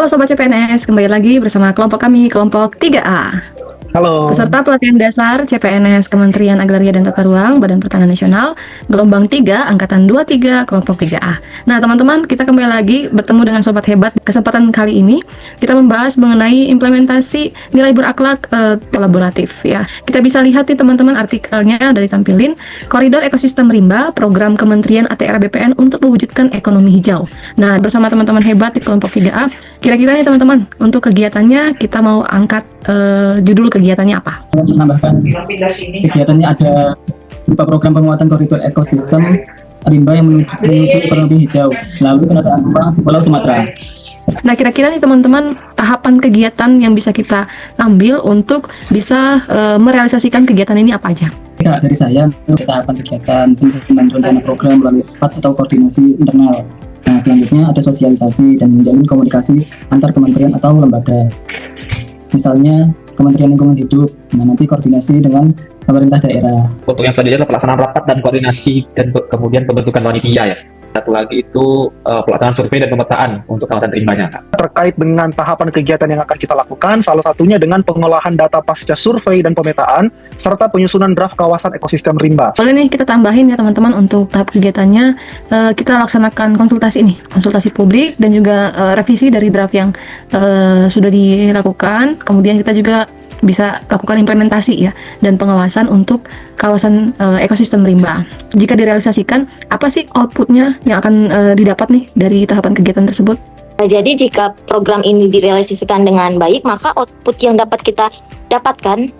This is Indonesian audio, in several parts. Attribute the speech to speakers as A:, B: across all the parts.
A: Halo Sobat CPNS, kembali lagi bersama kelompok kami, kelompok 3A.
B: Halo.
A: Peserta pelatihan dasar CPNS Kementerian Agraria dan Tata Ruang Badan Pertanahan Nasional, gelombang 3, angkatan 23, kelompok 3A. Nah teman-teman, kita kembali lagi bertemu dengan Sobat Hebat. Kesempatan kali ini, kita membahas mengenai implementasi nilai berakhlak kolaboratif ya. Kita bisa lihat nih teman-teman artikelnya dari tampilin, Koridor Ekosistem Rimba, Program Kementerian ATR BPN untuk mewujudkan ekonomi hijau. Nah, bersama teman-teman hebat di kelompok 3A, kira-kira nih teman-teman, untuk kegiatannya kita mau angkat judul kegiatannya apa?
B: Untuk menambahkan, kegiatannya ada berupa program penguatan koridor ekosistem rimba yang menuju ekonomi hijau melalui penataan ruang di Pulau Sumatera.
A: Nah, kira-kira nih teman-teman, tahapan kegiatan yang bisa kita ambil untuk bisa merealisasikan kegiatan ini apa aja?
B: Ya, dari saya, untuk tahapan kegiatan penyusunan rencana program melalui rapat atau koordinasi internal. Nah, selanjutnya ada sosialisasi dan menjalin komunikasi antar kementerian atau lembaga. Misalnya Kementerian Lingkungan Hidup, nah nanti koordinasi dengan pemerintah daerah.
C: Untuk yang selanjutnya adalah pelaksanaan rapat dan koordinasi dan kemudian pembentukan panitia ya. Satu lagi itu pelaksanaan survei dan pemetaan untuk kawasan rimbanya.
D: Terkait dengan tahapan kegiatan yang akan kita lakukan, salah satunya dengan pengolahan data pasca survei dan pemetaan, serta penyusunan draft kawasan ekosistem rimba.
A: Boleh nih kita tambahin ya teman-teman, untuk tahap kegiatannya kita laksanakan konsultasi publik dan juga revisi dari draft yang sudah dilakukan. Kemudian kita juga bisa lakukan implementasi ya dan pengawasan untuk kawasan ekosistem rimba. Jika direalisasikan, apa sih outputnya yang akan didapat nih dari tahapan kegiatan tersebut?
E: Jadi jika program ini direalisasikan dengan baik, maka output yang dapat kita dapatkan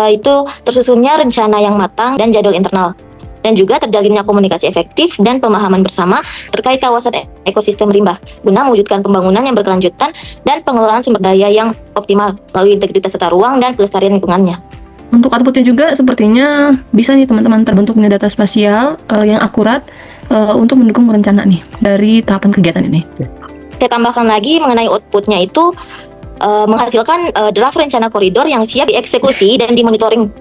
E: itu tersusunnya rencana yang matang dan jadwal internal, dan juga terjalinnya komunikasi efektif dan pemahaman bersama terkait kawasan ekosistem rimba guna mewujudkan pembangunan yang berkelanjutan dan pengelolaan sumber daya yang optimal melalui integritas tata ruang dan kelestarian lingkungannya.
A: Untuk outputnya juga sepertinya bisa nih teman-teman, terbentuknya data spasial yang akurat untuk mendukung rencana nih dari tahapan kegiatan ini.
E: Saya tambahkan lagi mengenai outputnya itu menghasilkan draft rencana koridor yang siap dieksekusi dan dimonitoring.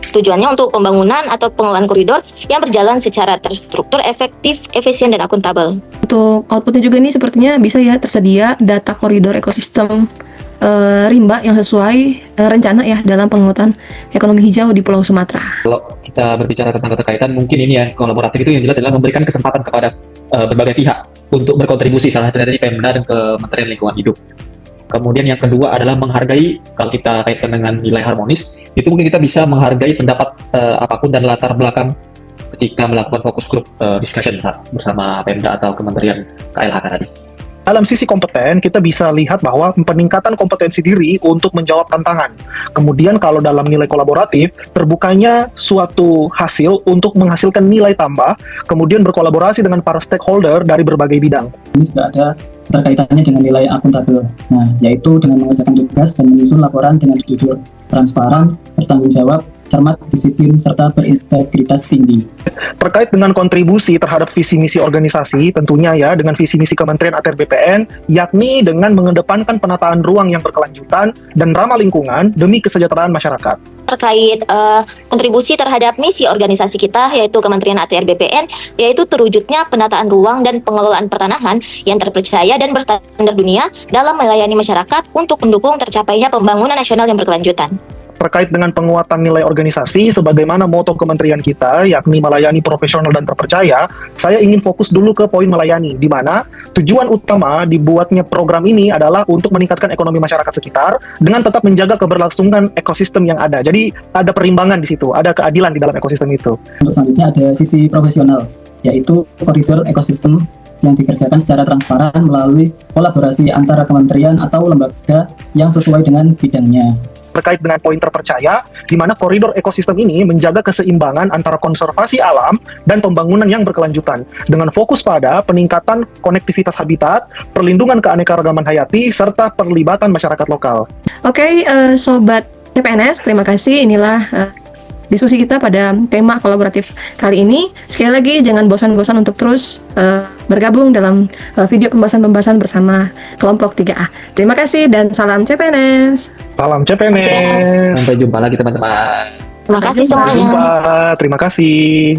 E: Tujuannya untuk pembangunan atau pengelolaan koridor yang berjalan secara terstruktur, efektif, efisien, dan akuntabel.
A: Untuk outputnya juga nih sepertinya bisa ya tersedia data koridor ekosistem rimba yang sesuai rencana ya dalam penguatan ekonomi hijau di Pulau Sumatera.
C: Kalau kita berbicara tentang keterkaitan, mungkin ini ya kolaboratif itu yang jelas adalah memberikan kesempatan kepada berbagai pihak untuk berkontribusi, salah satu dari Pemda dan Kementerian Lingkungan Hidup. Kemudian yang kedua adalah menghargai, kalau kita kaitkan dengan nilai harmonis, itu mungkin kita bisa menghargai pendapat apapun dan latar belakang ketika melakukan fokus group discussion bersama Pemda atau Kementerian KLHK tadi.
D: Dalam sisi kompeten, kita bisa lihat bahwa peningkatan kompetensi diri untuk menjawab tantangan. Kemudian kalau dalam nilai kolaboratif, terbukanya suatu hasil untuk menghasilkan nilai tambah, kemudian berkolaborasi dengan para stakeholder dari berbagai bidang.
B: Ini juga ada terkaitannya dengan nilai akuntabel. Nah, yaitu dengan mengerjakan tugas dan menyusun laporan dengan jujur, transparan, bertanggung jawab, cermat, disiplin, serta berintegritas tinggi.
D: Terkait dengan kontribusi terhadap visi misi organisasi, tentunya ya dengan visi misi Kementerian ATR BPN, yakni dengan mengedepankan penataan ruang yang berkelanjutan dan ramah lingkungan demi kesejahteraan masyarakat.
E: Terkait kontribusi terhadap misi organisasi kita, yaitu Kementerian ATR BPN, yaitu terwujudnya penataan ruang dan pengelolaan pertanahan yang terpercaya dan berstandar dunia dalam melayani masyarakat untuk mendukung tercapainya pembangunan nasional yang berkelanjutan.
D: Terkait dengan penguatan nilai organisasi, sebagaimana moto kementerian kita, yakni melayani profesional dan terpercaya, saya ingin fokus dulu ke poin melayani, di mana tujuan utama dibuatnya program ini adalah untuk meningkatkan ekonomi masyarakat sekitar dengan tetap menjaga keberlangsungan ekosistem yang ada. Jadi ada perimbangan di situ, ada keadilan di dalam ekosistem itu.
B: Untuk selanjutnya ada sisi profesional, yaitu koridor ekosistem yang dikerjakan secara transparan melalui kolaborasi antara kementerian atau lembaga yang sesuai dengan bidangnya.
D: Terkait dengan poin terpercaya, di mana koridor ekosistem ini menjaga keseimbangan antara konservasi alam dan pembangunan yang berkelanjutan, dengan fokus pada peningkatan konektivitas habitat, perlindungan keanekaragaman hayati, serta perlibatan masyarakat lokal.
A: Oke, Sobat CPNS, terima kasih. Inilah diskusi kita pada tema kolaboratif kali ini. Sekali lagi, jangan bosan-bosan untuk terus bergabung dalam video pembahasan-pembahasan bersama kelompok 3A. Terima kasih dan salam CPNS.
D: Salam CPNS.
C: Sampai jumpa lagi teman-teman.
E: Terima kasih
D: Sampai
E: semuanya.
D: jumpa. Terima kasih.